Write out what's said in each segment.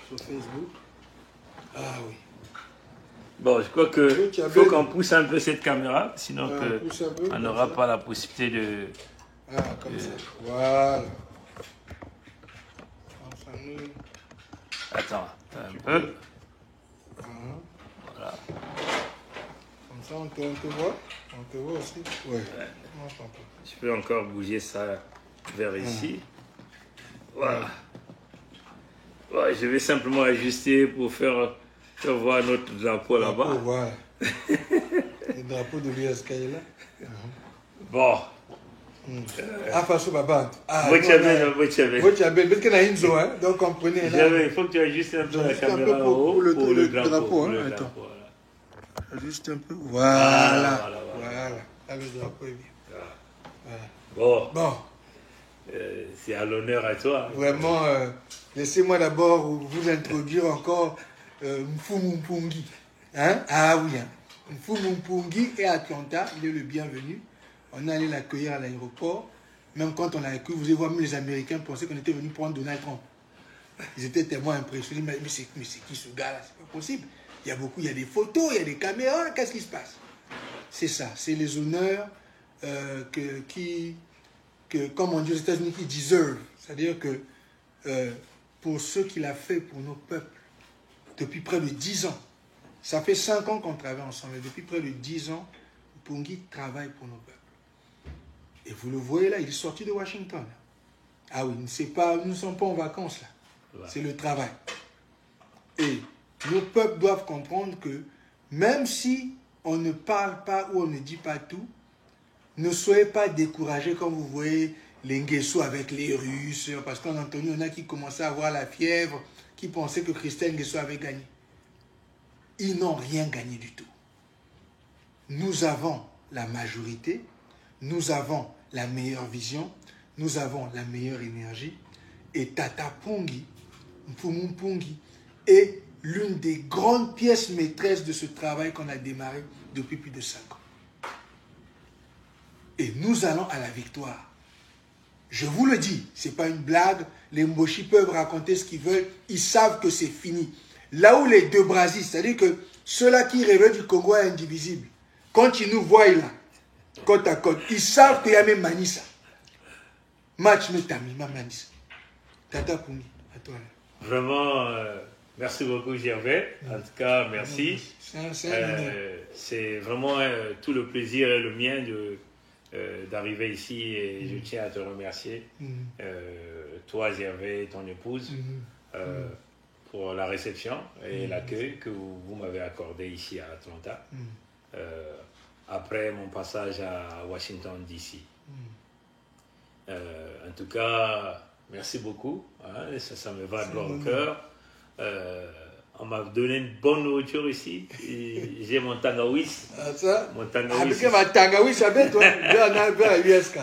sur Facebook. Ah oui. Bon, je crois qu'il faut qu'on pousse un peu cette caméra, sinon on n'aura pas la possibilité de... Ah, comme ça. Voilà. Attends, un peu. Voilà. Comme ça, on te voit. On te voit aussi. Ouais. Je peux encore bouger ça vers ici. Voilà. Ouais, je vais simplement ajuster pour faire voir notre drapeau là-bas. Voilà. Le drapeau de l'USK est là. Bon. Faso Baba. Bochabé. Parce qu'il y a une zone, hein. Donc comprenez. Il faut que tu ajustes un peu la caméra pour le drapeau. Attends. Ajuste un peu. Voilà. Là, le drapeau est bien. Bon. C'est à l'honneur à toi. Vraiment, laissez-moi d'abord vous introduire encore Mfumu Mpungi. Hein? Ah oui, hein. Mfumu Mpungi est à Atlanta, il est le bienvenu. On est allé l'accueillir à l'aéroport. Même quand on l'a accueilli, vous allez voir, même les Américains pensaient qu'on était venu prendre Donald Trump. Ils étaient tellement impressionnés. Mais c'est qui ce gars-là? C'est pas possible. Il y a des photos, il y a des caméras. Qu'est-ce qui se passe? C'est ça. C'est les honneurs comme on dit aux États-Unis, qui deserve. C'est-à-dire que pour ce qu'il a fait pour nos peuples, depuis près de 10 ans, ça fait 5 ans qu'on travaille ensemble, et depuis près de 10 ans, Mpungi travaille pour nos peuples. Et vous le voyez là, il est sorti de Washington. Ah oui, nous ne sommes pas en vacances là. Ouais. C'est le travail. Et nos peuples doivent comprendre que même si on ne parle pas ou on ne dit pas tout, ne soyez pas découragés quand vous voyez les Nguesso avec les Russes, parce qu'on a entendu, il y en a qui commençaient à avoir la fièvre, qui pensaient que Christian Nguesso avait gagné. Ils n'ont rien gagné du tout. Nous avons la majorité, nous avons la meilleure vision, nous avons la meilleure énergie, et Tata Pongi, Mfumu Mpungi, est l'une des grandes pièces maîtresses de ce travail qu'on a démarré depuis plus de 5 ans. Et nous allons à la victoire. Je vous le dis, ce n'est pas une blague. Les Mboshi peuvent raconter ce qu'ils veulent. Ils savent que c'est fini. Là où les deux Brasil, c'est-à-dire que ceux-là qui rêvaient du Congo est indivisible, quand ils nous voient là, côte à côte, ils savent qu'il y a même Manissa. Match Metami, Manissa. Tata Pongi, à toi. Vraiment, merci beaucoup Gervais. En tout cas, merci. C'est vraiment tout le plaisir et le mien d'arriver ici et je tiens à te remercier, toi Gervais et ton épouse, pour la réception et l'accueil que vous m'avez accordé ici à Atlanta, après mon passage à Washington DC. En tout cas, merci beaucoup, hein, ça me va droit au cœur. On m'a donné une bonne nourriture ici. J'ai mon tangawis. Ah, ça? Mon tangawis. Ah, ma tangawis, ça va, toi? Vers l'USK.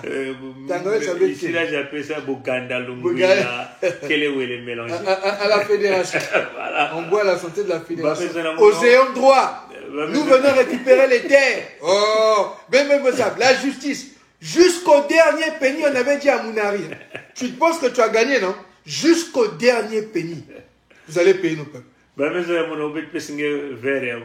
Tangawis, ça va. Ici, là, j'appelle ça Buganda Lunguina. Quel est où il est mélangé? À la fédération. Voilà. On boit la santé de la fédération. Océan droit. Nous venons récupérer les terres. Oh, même ça, la justice. Jusqu'au dernier penny, on avait dit à Mounari. Tu penses que tu as gagné, non? Jusqu'au dernier penny. Vous allez payer nos peuples. Mais je mon objet parce que vers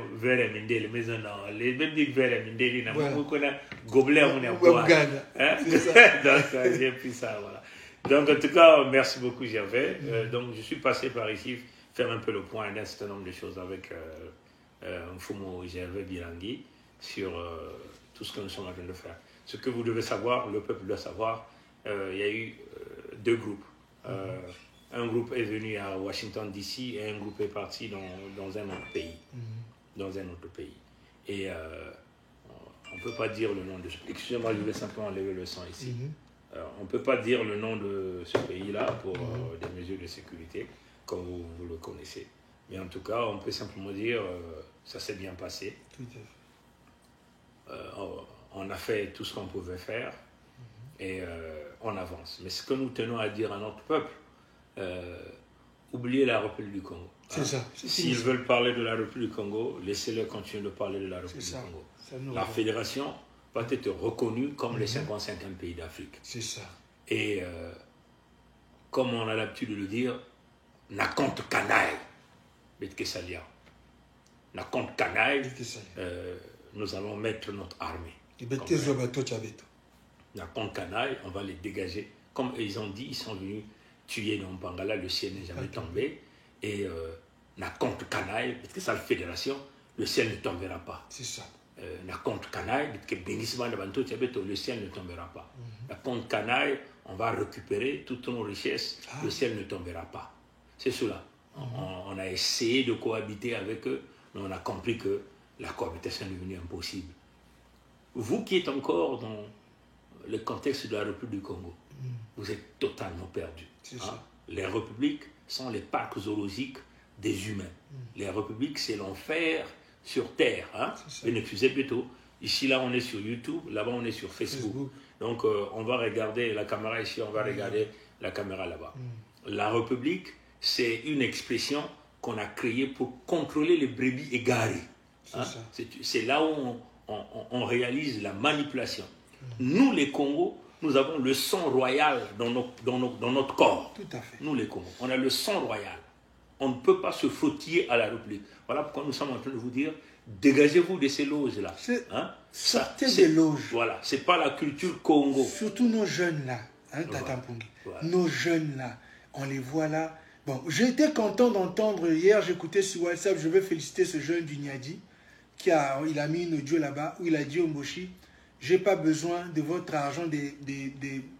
mindeli mais non les même dit vers mindeli na mo ko na gobelet on est bois donc j'ai pris ça voilà. Donc en tout cas merci beaucoup Gervais. Donc je suis passé par ici faire un peu le point d'un certain nombre de choses avec Mfumu Gervais Bilangui sur tout ce que nous sommes en train de faire. Ce que vous devez savoir, le peuple doit savoir, il y a eu 2 groupes. Un groupe est venu à Washington DC et un groupe est parti dans un autre pays. Dans un autre pays. Et on ne peut pas dire le nom de ce pays. Excusez-moi, je vais simplement enlever le son ici. On ne peut pas dire le nom de ce pays-là pour des mesures de sécurité, comme vous le connaissez. Mais en tout cas, on peut simplement dire ça s'est bien passé. Tout à fait. On a fait tout ce qu'on pouvait faire et on avance. Mais ce que nous tenons à dire à notre peuple, oubliez la République du Congo. C'est ça. S'ils veulent parler de la République du Congo, laissez-les continuer de parler de la République du Congo. La fédération va être reconnue comme les 55e pays d'Afrique. C'est ça. Et comme on a l'habitude de le dire, na compte canaille. Betkesalia. Na compte canaille, nous allons mettre notre armée. Na compte canaille, on va les dégager. Comme ils ont dit, ils sont venus tuer dans Pangala, le ciel n'est jamais tombé. Et na compte canaille, parce que c'est la fédération, le ciel ne tombera pas. C'est ça. Na compte canaille, le ciel ne tombera pas. Na compte canaille, on va récupérer toutes nos richesses, le ciel ne tombera pas. C'est cela. On a essayé de cohabiter avec eux, mais on a compris que la cohabitation est devenue impossible. Vous qui êtes encore dans le contexte de la République du Congo, vous êtes totalement perdus. Hein? Les républiques sont les parcs zoologiques des humains. Les républiques, c'est l'enfer sur Terre. Hein? Bénéficiez plutôt. Ici, là, on est sur YouTube. Là-bas, on est sur Facebook. Donc, on va regarder la caméra ici, on va regarder la caméra là-bas. La République, c'est une expression qu'on a créée pour contrôler les brebis égarées. Hein? C'est là où on réalise la manipulation. Nous, les Congos, nous avons le sang royal dans notre corps. Tout à fait. Nous, les Congos, on a le sang royal. On ne peut pas se frotter à la République. Voilà pourquoi nous sommes en train de vous dire, dégagez-vous de ces loges-là. Hein? Sortez des loges. Voilà, c'est pas la culture Congo. Surtout nos jeunes-là, hein, Tata Mpungi. Nos jeunes-là, on les voit là. Bon, j'étais content d'entendre, hier j'écoutais sur WhatsApp, je veux féliciter ce jeune du Niadi, il a mis une audio là-bas, où il a dit au Moshi, j'ai pas besoin de votre argent des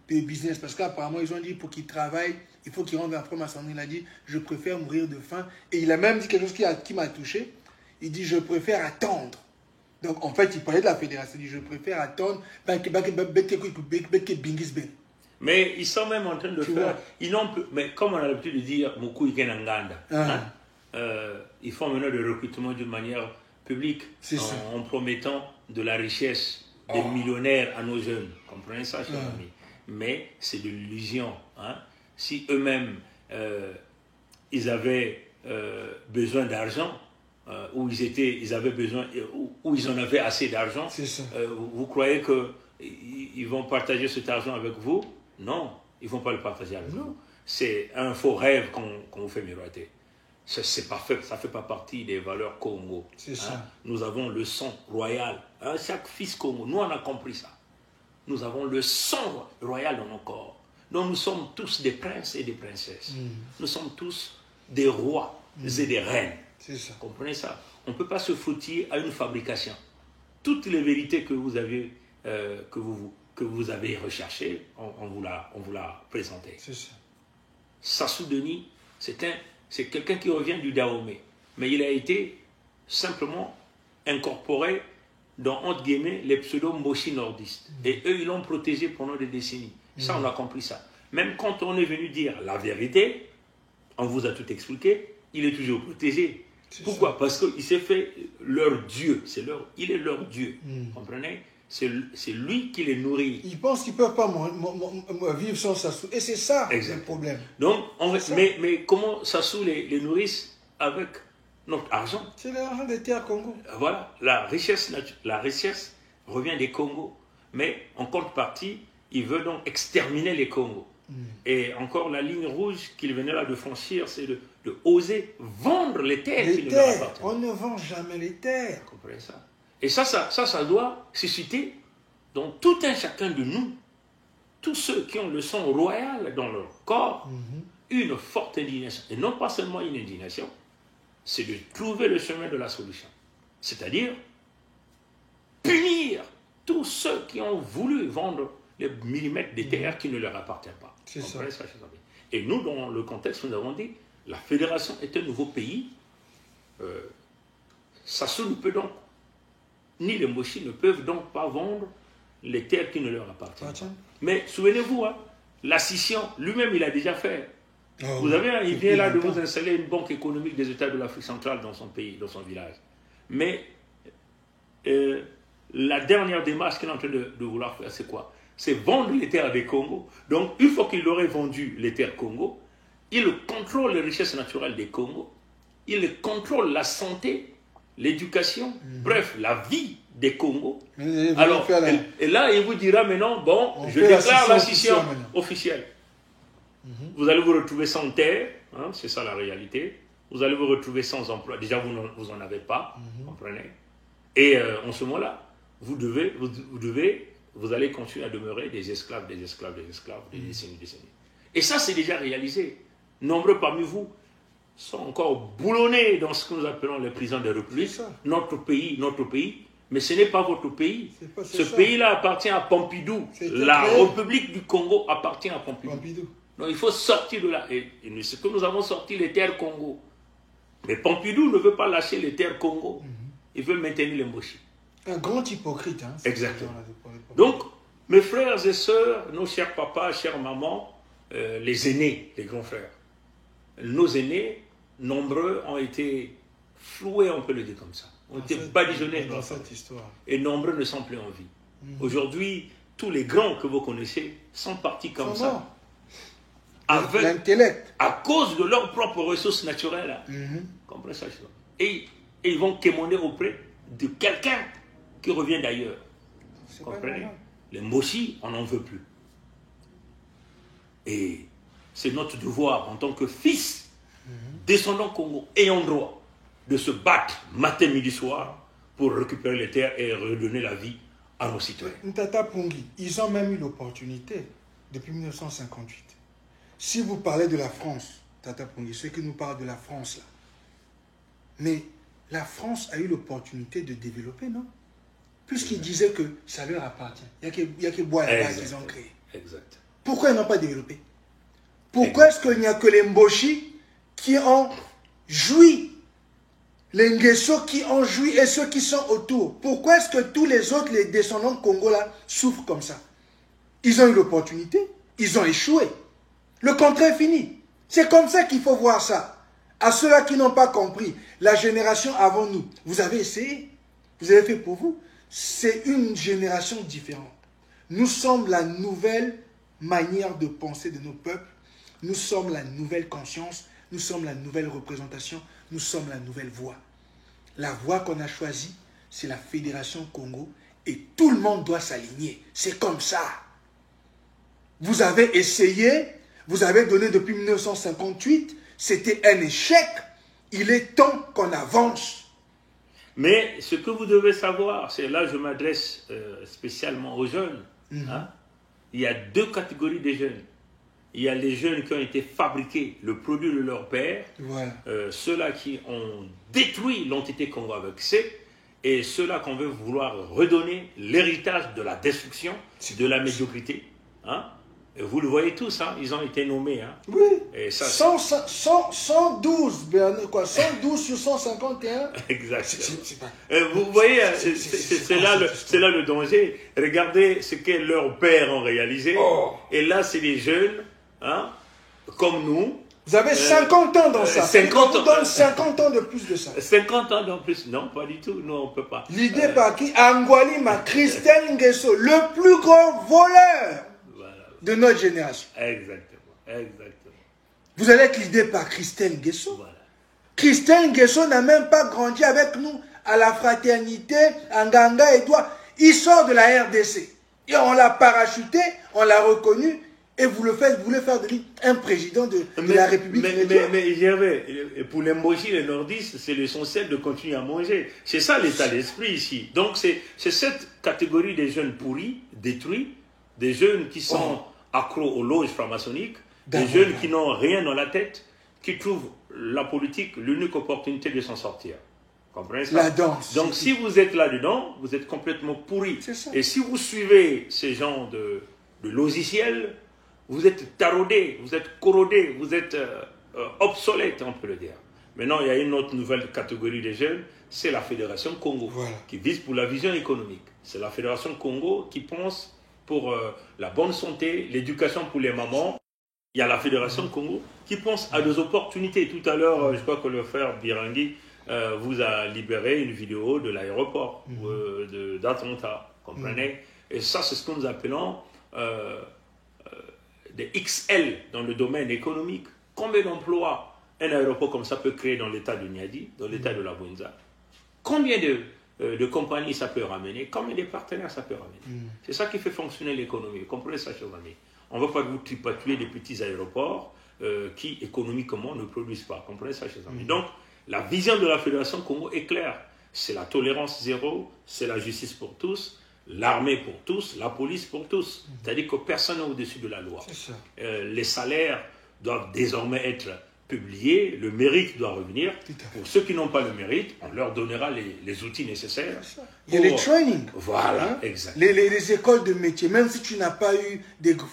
business, parce qu'apparemment ils ont dit pour qu'il travaille, il faut qu'il rentre après ma santé. Il a dit, je préfère mourir de faim. Et il a même dit quelque chose qui m'a touché. Il dit, je préfère attendre. Donc en fait, il parlait de la fédération. Il dit, je préfère attendre. Mais ils sont même en train de faire. Ils n'ont plus, mais comme on a l'habitude de dire, Moku Ikenanganda, ils font maintenant le recrutement d'une manière publique en promettant de la richesse des millionnaires à nos jeunes. Comprenez ça, chers amis? Mais c'est de l'illusion. Hein? Si eux-mêmes, ils avaient besoin d'argent, où ils avaient besoin, où ils en avaient assez d'argent, vous croyez qu'ils vont partager cet argent avec vous? Non, ils ne vont pas le partager avec vous. C'est un faux rêve qu'on vous fait miroiter. C'est pas fait, ça ne fait pas partie des valeurs Congo. Nous avons le sang royal. Hein? Chaque fils Congo, nous on a compris ça. Nous avons le sang royal dans nos corps. Donc nous sommes tous des princes et des princesses. Nous sommes tous des rois et des reines. Comprenez ça? On ne peut pas se frotter à une fabrication. Toutes les vérités que vous avez, que vous avez recherchées, on vous l'a présenté. Sassou Denis, c'est quelqu'un qui revient du Dahomey. Mais il a été simplement incorporé dans, entre guillemets, les pseudo-Mboshi nordistes. Et eux, ils l'ont protégé pendant des décennies. Ça, on a compris ça. Même quand on est venu dire la vérité, on vous a tout expliqué, il est toujours protégé. Pourquoi? Parce qu'il s'est fait leur Dieu. Il est leur Dieu. Comprenez? C'est lui qui les nourrit. Ils pensent qu'ils ne peuvent pas vivre sans Sassou. Et c'est ça le problème. Donc, mais comment Sassou les nourrissent? Avec notre argent. C'est l'argent des terres Congo. Voilà. La richesse revient des Congos. Mais en contrepartie, il veut donc exterminer les Congos. Et encore la ligne rouge qu'il venait là de franchir, c'est de oser vendre les terres qui ne leur appartiennent. On ne vend jamais les terres. Vous comprenez ça? Et ça doit susciter dans tout un chacun de nous, tous ceux qui ont le sang royal dans leur corps, une forte indignation. Et non pas seulement une indignation, c'est de trouver le chemin de la solution. C'est-à-dire punir tous ceux qui ont voulu vendre les millimètres des terres qui ne leur appartiennent pas. C'est ça. Et nous, dans le contexte, nous avons dit, la fédération est un nouveau pays. Sassou ne peut donc, ni les Mboshi ne peuvent donc pas vendre les terres qui ne leur appartiennent pas. Mais souvenez-vous, hein, la scission, lui-même, il a déjà fait. Vous avez, il vient là de vous installer une banque économique des États de l'Afrique centrale dans son pays, dans son village. Mais la dernière démarche qu'il est en train de vouloir faire, c'est quoi? C'est vendre les terres des Congo. Donc, une fois qu'il aurait vendu les terres Congo, il contrôle les richesses naturelles des Congo, il contrôle la santé, l'éducation, bref, la vie des Congo. Alors, et là, il vous dira maintenant, bon, je déclare la scission officielle. Vous allez vous retrouver sans terre, hein, c'est ça la réalité. vous allez vous retrouver sans emploi. Déjà, vous n'en avez pas, comprenez? Et en ce moment-là, vous allez continuer à demeurer des esclaves, des décennies. Et ça, c'est déjà réalisé. Nombreux parmi vous sont encore boulonnés dans ce que nous appelons les prisons de République. Notre pays, mais ce n'est pas votre pays. Ce pays-là appartient à Pompidou. La République du Congo appartient à Pompidou. Donc il faut sortir de là. Et ce que nous avons sorti, les terres Congo. Mais Pompidou ne veut pas lâcher les terres Congo. Il veut maintenir les Mboshi. Un grand hypocrite. Hein, exactement. Donc, mes frères et sœurs, nos chers papas, chères mamans, les aînés, les grands frères, nos aînés, nombreux ont été floués, on peut le dire comme ça. Ont été badigeonnés dans cette histoire. Et nombreux ne sont plus en vie. Aujourd'hui, tous les grands que vous connaissez sont partis comme ça. Avec l'intellect. À cause de leurs propres ressources naturelles. Comprenez ça? Et ils vont quémander auprès de quelqu'un qui revient d'ailleurs. Comprenez? Les Mboshi, on n'en veut plus. Et c'est notre devoir en tant que fils, descendants Congo, ayant droit de se battre matin, midi, soir pour récupérer les terres et redonner la vie à nos citoyens. Tata Pongi, ils ont même eu l'opportunité depuis 1958. Si vous parlez de la France, Tata Pongi, ceux qui nous parlent de la France là, mais la France a eu l'opportunité de développer, non? Puisqu'ils disaient que ça leur appartient. Il n'y a que bois et qu'ils ont créé. Exact. Pourquoi ils n'ont pas développé? Pourquoi est-ce qu'il n'y a que les Mboshi qui ont joui, les Nguesso qui ont joui et ceux qui sont autour? Pourquoi est-ce que tous les autres, les descendants congolais, souffrent comme ça? Ils ont eu l'opportunité, ils ont échoué. Le contrat est fini. C'est comme ça qu'il faut voir ça. À ceux-là qui n'ont pas compris, la génération avant nous, vous avez essayé, vous avez fait pour vous. C'est une génération différente. Nous sommes la nouvelle manière de penser de nos peuples. Nous sommes la nouvelle conscience. Nous sommes la nouvelle représentation. Nous sommes la nouvelle voix. La voix qu'on a choisie, c'est la Fédération Congo. Et tout le monde doit s'aligner. C'est comme ça. Vous avez essayé, vous avez donné depuis 1958. C'était un échec. Il est temps qu'on avance. Mais ce que vous devez savoir, c'est là que je m'adresse spécialement aux jeunes. Hein? Il y a deux catégories de jeunes. Il y a les jeunes qui ont été fabriqués, le produit de leur père, ceux-là qui ont détruit l'entité Congo avec C, et ceux-là qu'on veut vouloir redonner l'héritage de la destruction, de la médiocrité. Hein? Et vous le voyez tous, hein? Ils ont été nommés. Hein? Oui. Et ça, 112, quoi, 112 sur 151. Exactement. Vous voyez, c'est là le danger. Regardez ce que leurs pères ont réalisé. Et là, c'est des jeunes, hein, comme nous. Vous avez 50 ans dans ça. 50 ans. Donne 50 ans de plus de ça. 50 ans de plus. Non, pas du tout. Nous, on ne peut pas. L'idée par qui Angwalima, Christelle Nguesso, le plus grand voleur de notre génération. Exactement. Vous allez être l'idée par Christelle Nguesso. Christelle Nguesso n'a même pas grandi avec nous à la fraternité, Nganga et toi. Il sort de la RDC. Et on l'a parachuté, on l'a reconnu. Et vous voulez faire de lui un président de la République. Mais pour les Mboshi, les nordistes, c'est l'essentiel de continuer à manger. C'est ça l'état d'esprit ici. Donc c'est cette catégorie des jeunes pourris, détruits, des jeunes qui sont accros aux loges franc-maçonniques, des jeunes qui n'ont rien dans la tête, qui trouvent la politique l'unique opportunité de s'en sortir. Comprenez ça? La danse. Donc si vous êtes là-dedans, vous êtes complètement pourri. Et si vous suivez ces genres de logiciels, vous êtes taraudés, vous êtes corrodés, vous êtes obsolètes, on peut le dire. Maintenant, il y a une autre nouvelle catégorie de jeunes, c'est la Fédération Congo, qui vise pour la vision économique. C'est la Fédération Congo qui pense pour la bonne santé, l'éducation pour les mamans. Il y a la Fédération Congo qui pense à des opportunités. Tout à l'heure, je crois que le frère Birangi vous a libéré une vidéo de l'aéroport d'Atlanta, comprenez? Et ça, c'est ce que nous appelons des XL dans le domaine économique. Combien d'emplois un aéroport comme ça peut créer dans l'état de Niadi, dans l'état de la Bunza? Combien de compagnies ça peut ramener? Combien de partenaires ça peut ramener? C'est ça qui fait fonctionner l'économie. Vous comprenez ça, chers amis? On ne va pas vous tripatuer des petits aéroports qui économiquement ne produisent pas. Comprenez ça, chers amis? Donc, la vision de la Fédération Congo est claire. C'est la tolérance zéro, c'est la justice pour tous, l'armée pour tous, la police pour tous. C'est-à-dire que personne n'est au-dessus de la loi. Les salaires doivent désormais être publiés, le mérite doit revenir. Pour ceux qui n'ont pas le mérite, on leur donnera les outils nécessaires. Il y a les trainings. Voilà, exact. Les écoles de métier, même si tu n'as pas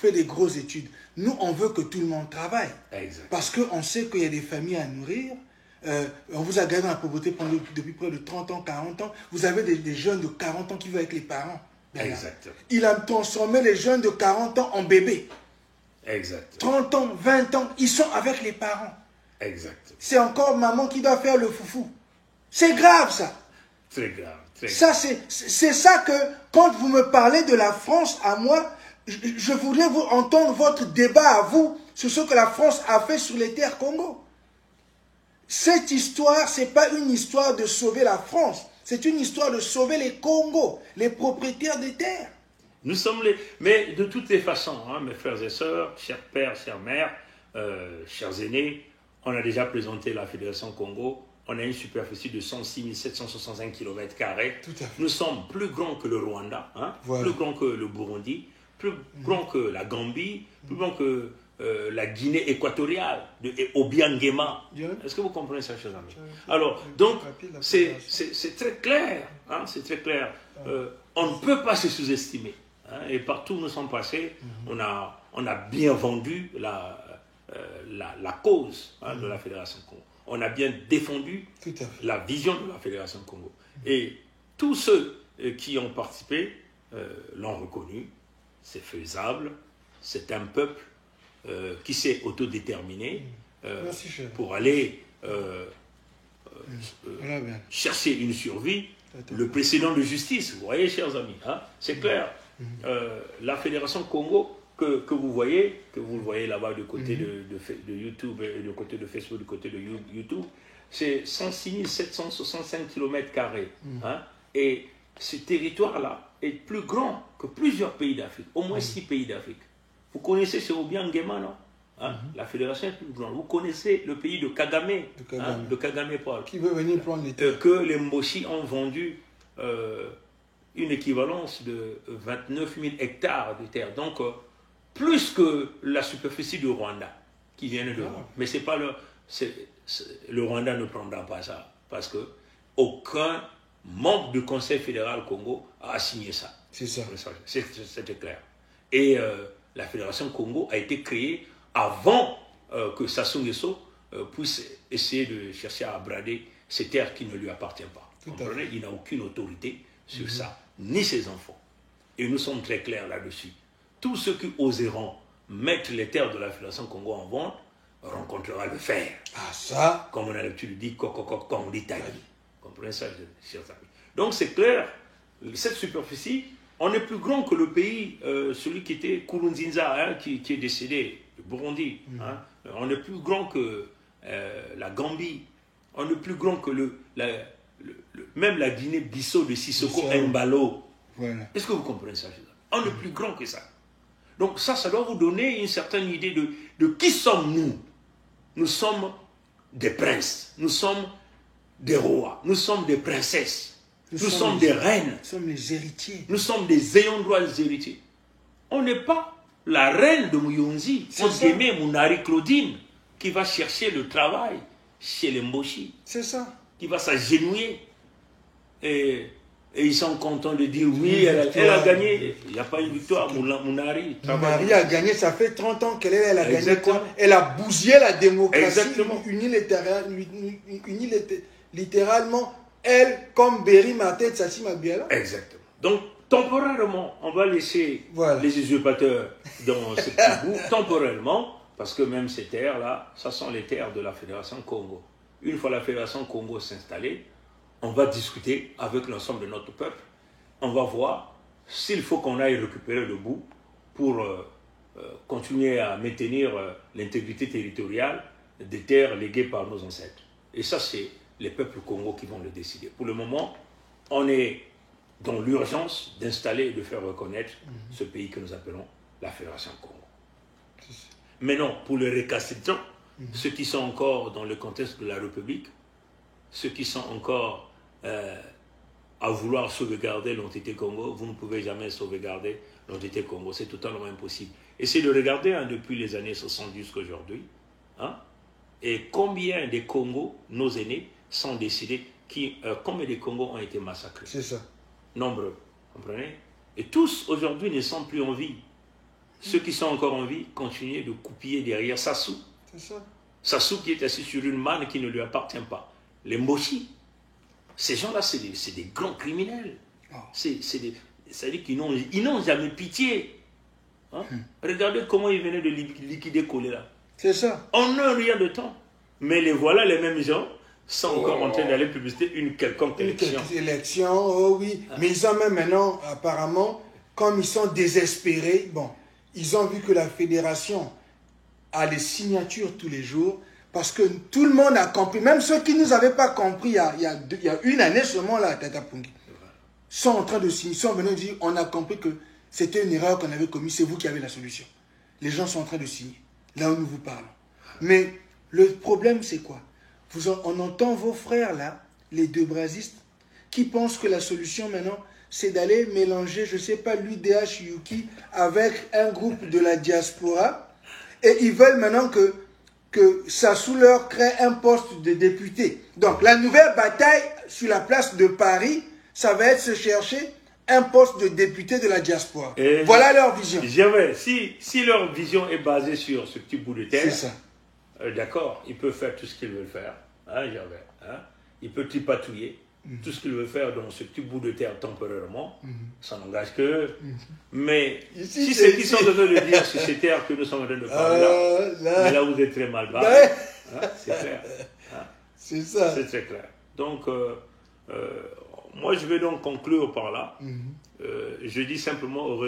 fait des grosses études, nous, on veut que tout le monde travaille. Exact. Parce qu'on sait qu'il y a des familles à nourrir. On vous a gardé dans la pauvreté depuis près de 30 ans, 40 ans. Vous avez des jeunes de 40 ans qui vivent avec les parents. Exactement. Il a transformé les jeunes de 40 ans en bébés. Exactement. 30 ans, 20 ans, ils sont avec les parents. Exactement. C'est encore maman qui doit faire le foufou. C'est grave, ça. Très grave. Ça, c'est ça que, quand vous me parlez de la France, à moi, je voudrais vous entendre votre débat à vous sur ce que la France a fait sur les terres Congo. Cette histoire, ce n'est pas une histoire de sauver la France. C'est une histoire de sauver les Congos, les propriétaires des terres. Nous sommes les... Mais de toutes les façons, hein, mes frères et sœurs, chers pères, chères mères, chers aînés, on a déjà présenté la Fédération Congo. On a une superficie de 106 765 km². Nous sommes plus grands que le Rwanda, hein, plus grands que le Burundi, plus grands que la Gambie, plus grands que la Guinée équatoriale, Obiangema. Est-ce que vous comprenez ça, chers amis? Alors, donc, c'est très clair. Hein, c'est très clair. On ne peut pas se sous-estimer. Hein, et partout où nous sommes passés, on a bien vendu la cause de la Fédération Congo. On a bien défendu la vision de la Fédération Congo. Et tous ceux qui ont participé l'ont reconnu. C'est faisable. C'est un peuple qui s'est autodéterminé pour aller chercher une survie. Le précédent de justice, vous voyez, chers amis, hein, c'est clair. La Fédération Congo que vous le voyez là-bas du côté de YouTube, et du côté de Facebook, du côté de YouTube, c'est 106 765 km². Hein, et ce territoire-là est plus grand que plusieurs pays d'Afrique, au moins 6 pays d'Afrique. Vous connaissez ce Obiangema, non? Hein? La fédération est plus grande. Vous connaissez le pays de Kagame, de Kagame Paul. Qui veut venir prendre les terres. Que les Moshi ont vendu une équivalence de 29 000 hectares de terre. Donc, plus que la superficie du Rwanda, qui vient de Rwanda. Mais c'est pas le Rwanda ne prendra pas ça, parce que aucun membre du Conseil fédéral Congo a signé ça. C'est ça. C'était clair. Et la Fédération Congo a été créée avant que Sassou Nguesso puisse essayer de chercher à brader ces terres qui ne lui appartiennent pas. Vous comprenez? Il n'a aucune autorité sur ça, ni ses enfants. Et nous sommes très clairs là-dessus. Tous ceux qui oseront mettre les terres de la Fédération Congo en vente rencontrera le fer. Ah ça? Comme on a l'habitude de dire, comme l'Italie. Vous comprenez ça, chers amis? Donc c'est clair, cette superficie, on est plus grand que le pays, celui qui était Kurunzinza, hein, qui est décédé, le Burundi. Hein. On est plus grand que la Gambie. On est plus grand que même la Guinée-Bissau de Sissoko Embalo. Voilà. Est-ce que vous comprenez ça? On est plus grand que ça. Donc ça doit vous donner une certaine idée de qui sommes-nous. Nous sommes des princes, nous sommes des rois, nous sommes des princesses, nous sommes des reines. Nous sommes les héritiers. Nous sommes des ayants droit des héritiers. On n'est pas la reine de Muyonzi, Mounari Claudine, qui va chercher le travail chez les Mboshi. C'est ça. Qui va s'agenouiller. Et ils sont contents de dire oui, elle a gagné. Il n'y a pas une victoire. Mounari a gagné, ça fait 30 ans qu'elle a gagné quoi? Elle a bousillé la démocratie. Exactement. Littéralement, elle, comme Berry Martin Tsatsi Mabiala. Exactement. Donc, temporairement, on va laisser les usurpateurs dans ce petit bout, temporairement, parce que même ces terres-là, ça sont les terres de la Fédération Congo. Une fois la Fédération Congo s'installer, on va discuter avec l'ensemble de notre peuple. On va voir s'il faut qu'on aille récupérer le bout pour continuer à maintenir l'intégrité territoriale des terres léguées par nos ancêtres. Et ça, c'est les peuples congos qui vont le décider. Pour le moment, on est dans l'urgence d'installer et de faire reconnaître ce pays que nous appelons la Fédération Congo. Mais non, pour les récalcitrants, ceux qui sont encore dans le contexte de la République, ceux qui sont encore à vouloir sauvegarder l'entité Congo, vous ne pouvez jamais sauvegarder l'entité Congo. C'est totalement impossible. Essayez de regarder depuis les années 70 jusqu'à aujourd'hui. Hein, et combien de Congos, nos aînés, sont décédés, combien de Congos ont été massacrés. C'est ça. Nombreux. Comprenez? Et tous, aujourd'hui, ne sont plus en vie. Ceux qui sont encore en vie continuent de coupiller derrière Sassou. C'est ça. Sassou qui est assis sur une manne qui ne lui appartient pas. Les Mboshi. Ces gens-là, c'est des grands criminels. Oh. C'est-à-dire qu'ils n'ont jamais pitié. Hein? Regardez comment ils venaient de liquider Kolela. C'est ça. En un rien de temps. Mais les voilà, les mêmes gens, sont encore en train d'aller publiciter une quelconque élection. Élection, oh oui. Ah. Mais ils ont même maintenant, apparemment, comme ils sont désespérés, bon, ils ont vu que la fédération a les signatures tous les jours. Parce que tout le monde a compris, même ceux qui ne nous avaient pas compris il y a une année seulement là, Tata Pungi, sont en train de signer, sont venus dire, on a compris que c'était une erreur qu'on avait commise, c'est vous qui avez la solution. Les gens sont en train de signer, là où nous vous parlons. Mais le problème c'est quoi? On entend vos frères là, les deux brasistes, qui pensent que la solution maintenant, c'est d'aller mélanger, je ne sais pas, l'UDH Yuki avec un groupe de la diaspora, et ils veulent maintenant que Sassou leur crée un poste de député. Donc, la nouvelle bataille sur la place de Paris, ça va être se chercher un poste de député de la diaspora. Et voilà leur vision. Si leur vision est basée sur ce petit bout de terre, c'est ça. D'accord, ils peuvent faire tout ce qu'ils veulent faire. Hein, ils peuvent tripatouiller tout ce qu'ils veulent faire dans ce petit bout de terre temporairement. Ça n'engage que... Mais ici, si ceux qui sont en train de dire sur ces terres que nous sommes en train de parler là vous êtes très mal barré. Hein, c'est clair. Hein, c'est ça. C'est très clair. Donc, moi, je vais donc conclure par là. Je dis simplement aux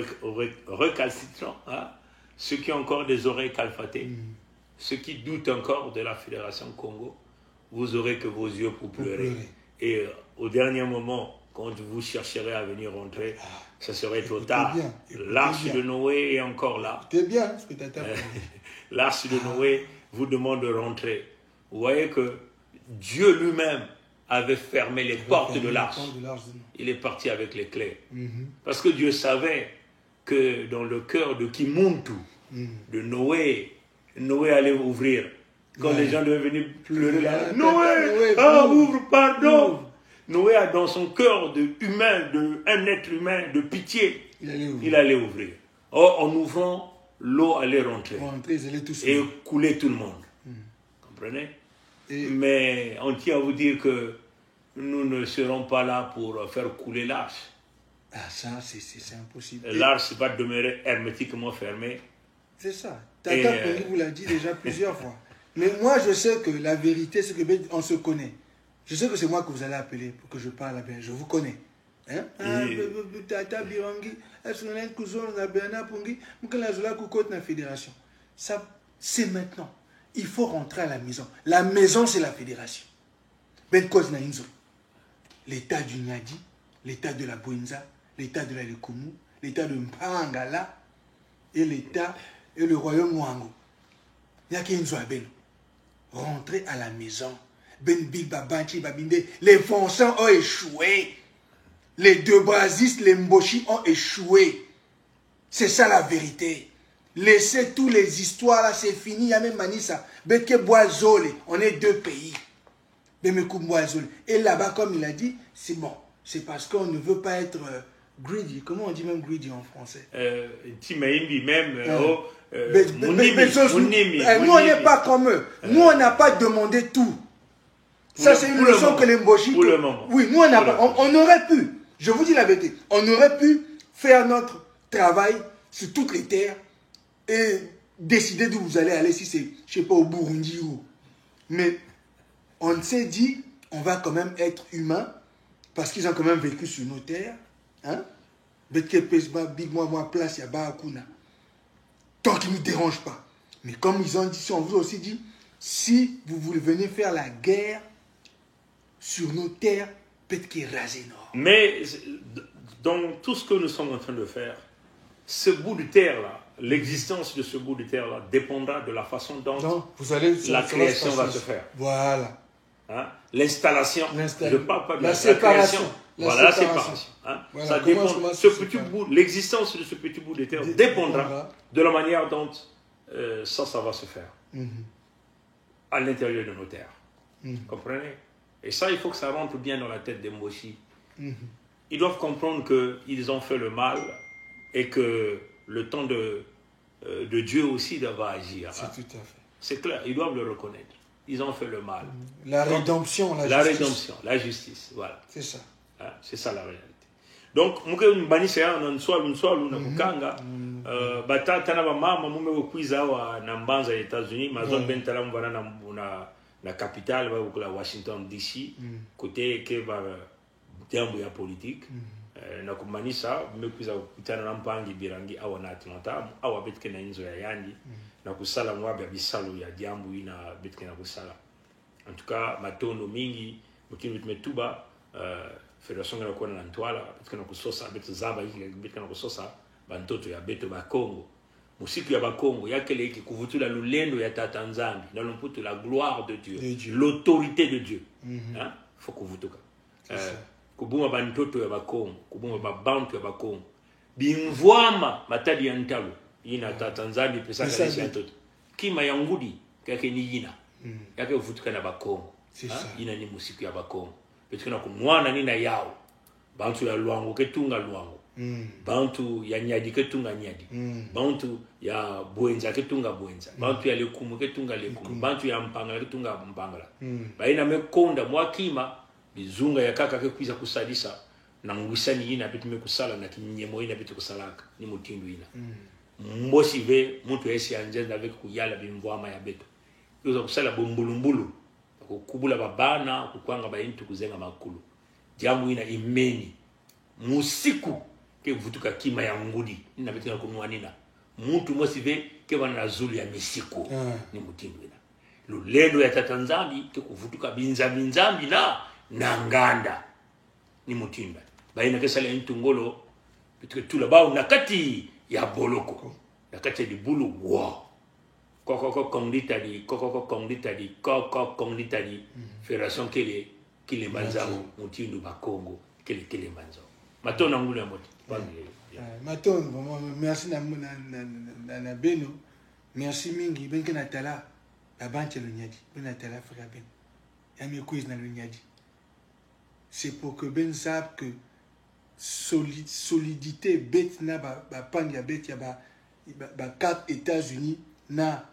recalcitrants, hein, ceux qui ont encore des oreilles calfatées, ceux qui doutent encore de la Fédération Congo, vous aurez que vos yeux pour pleurer. Et au dernier moment, quand vous chercherez à venir rentrer, ça serait trop tard. L'arche de Noé est encore là. C'est bien ce que tu as L'arche de Noé vous demande de rentrer. Vous voyez que Dieu lui-même avait fermé les portes de l'arche. Il est parti avec les clés. Parce que Dieu savait que dans le cœur de Kimuntu, de Noé allait ouvrir. Quand les gens devaient venir pleurer là, Noé, ouvre, pardon. Noé a dans son cœur un être humain de pitié, il allait ouvrir. Or, en ouvrant, l'eau allait rentrer et couler tout le monde. Comprenez? Mais on tient à vous dire que nous ne serons pas là pour faire couler l'arche. Ah, ça, c'est impossible. L'arche va demeurer hermétiquement fermée. C'est ça. Tata Pongi vous l'a dit déjà plusieurs fois. Mais moi, je sais que la vérité, c'est qu'on se connaît. Je sais que c'est moi que vous allez appeler pour que je parle bien. Je vous connais. Hein? Tata Birangi, fédération. Ça, c'est maintenant. Il faut rentrer à la maison. La maison, c'est la fédération. L'état du Nyadi, l'état de la Bouenza, l'état de la Lekumu, l'état de Mpangala et l'état et le royaume Wango. Il n'y a qu'une Zoabel. Rentrer à la maison. Les Fonsans ont échoué. Les deux brasistes, les Mboshi ont échoué. C'est ça la vérité. Laissez toutes les histoires là, c'est fini. Il y a même Manissa. Beke Boazole, on est deux pays. Et là-bas, comme il a dit, c'est bon. C'est parce qu'on ne veut pas être greedy. Comment on dit même greedy en français? Nous, on n'est pas comme eux. Nous, on n'a pas demandé tout. Ça, c'est une leçon que les Mboshi... Oui, nous, on aurait pu, je vous dis la vérité, on aurait pu faire notre travail sur toutes les terres et décider d'où vous allez aller, si c'est, je ne sais pas, au Burundi ou... Mais on s'est dit, on va quand même être humain, parce qu'ils ont quand même vécu sur nos terres. Hein? Place, tant qu'ils ne nous dérangent pas. Mais comme ils ont dit, on vous a aussi dit, si vous voulez venir faire la guerre sur nos terres, peut-être qu'ils rasent énorme. Mais dans tout ce que nous sommes en train de faire, ce bout de terre-là, l'existence de ce bout de terre-là dépendra de la façon dont la création va se faire. Voilà. Hein? L'installation, je parle pas de la séparation. Voilà, la séparation. Hein? Voilà, ça dépend, ce petit bout, l'existence de ce petit bout de terre dépendra de la manière dont ça va se faire. À l'intérieur de nos terres. Comprenez? Et ça, il faut que ça rentre bien dans la tête des Mboshi. Ils doivent comprendre qu'ils ont fait le mal et que le temps de Dieu aussi va agir. C'est tout à fait. C'est clair, ils doivent le reconnaître. Ils ont fait le mal. La rédemption, la justice. La rédemption, la justice, voilà. C'est ça. Hein? C'est ça la réalité. Donc, muke mbanisa na nswalu na mukanga batata na mama mume okwiza wa na mbanza ya États-Unis mazon bentala mbana na capitale ba kula Washington DC côté ke ba jambo ya politique na kumanisa mmekwiza kukutana na mpangi birangi awa na Atlanta awa betke na inzo ya yandi na kusala mwabe bisalo ya jambo ina betke na kusala en tout cas matono mingi mukini tumetuba Fédération ya kuona na ntwala betke na kusosa betu zaba hiki betke na kusosa bantoto ya beto ba Congo musiku ya ba Congo yakele hiki kuvutula lulendo ya tata Nzambi na lumputu la gloire de Dieu, l'autorité de Dieu hein faut kuvutuka kubuma bantoto ya ba Congo kubuma ba bantu ya ba Congo bimvwama matadi ya ntalo ina tata Nzambi pesa kanisa ya toto kima ya ngudi kake ni yina yake uvutuka na ba Congo ina ni musiku ya ba Congo betke na kumwana nina yao bantu ya luango ketunga luango bantu ya nyadi ketunga nyadi bantu ya bwenza ketunga bwenza bantu ya lekumu ketunga lekumu bantu ya mpangala ketunga mpangala baina mekonda mwakima bizunga ya kaka kekwiza kusadisa na ngwisani ina bitu mekusala na kinyemo ina bitu kusalaka ni mutindu ina mbosi ve mtu esi anjenda avec kuyala bimvwama ya beto yoza kusala bombulumbulu kukubula babana kukwanga bayintu kuzenga makulu jambo ina imeni musiku ke vutuka kima ya ngudi ina betina kunwanina mtu mosive ke bana zulu ya misiku ni mutindu ina lulendo ya tata Nzambi ke kuvutuka binzambi na nganda ni mutinda baina ke sala intungolo betuke tula bawo nakati ya boloko nakati di bulu wow koko kongdita di fédération kele manzao mutindu ba Congo kele manzao matona ngulu ya moti matona vraiment merci na beno merci mingi benke na tala la banche le nyadi ben tala frère ben yami quiz na le nyadi c'est pour que ben sape que solidité bet na ba panga bet ya ba 4 États-Unis na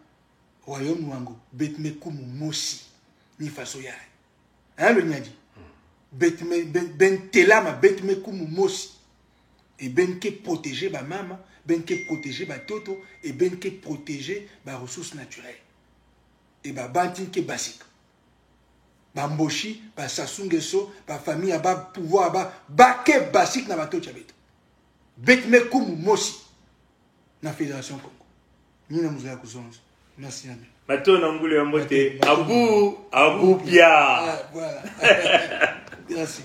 royaume wango bet me kumu mosi ni faso ya hein le nyadi bet me ben telama bet me kumu mosi et ben ke protéger ba mama ben ke protéger ba toto et ben ke protéger ba ressources naturelles et ba bantin ke basique ba mboshi ba sasungeso ba famille ba pouvoir ba ke basique na ba toto beto bet me kumu mosi na fédération Congo ni na muzaya kuzonza. Merci Ami. Matona ngulu ya mbote Abu Pia. Voilà. Merci.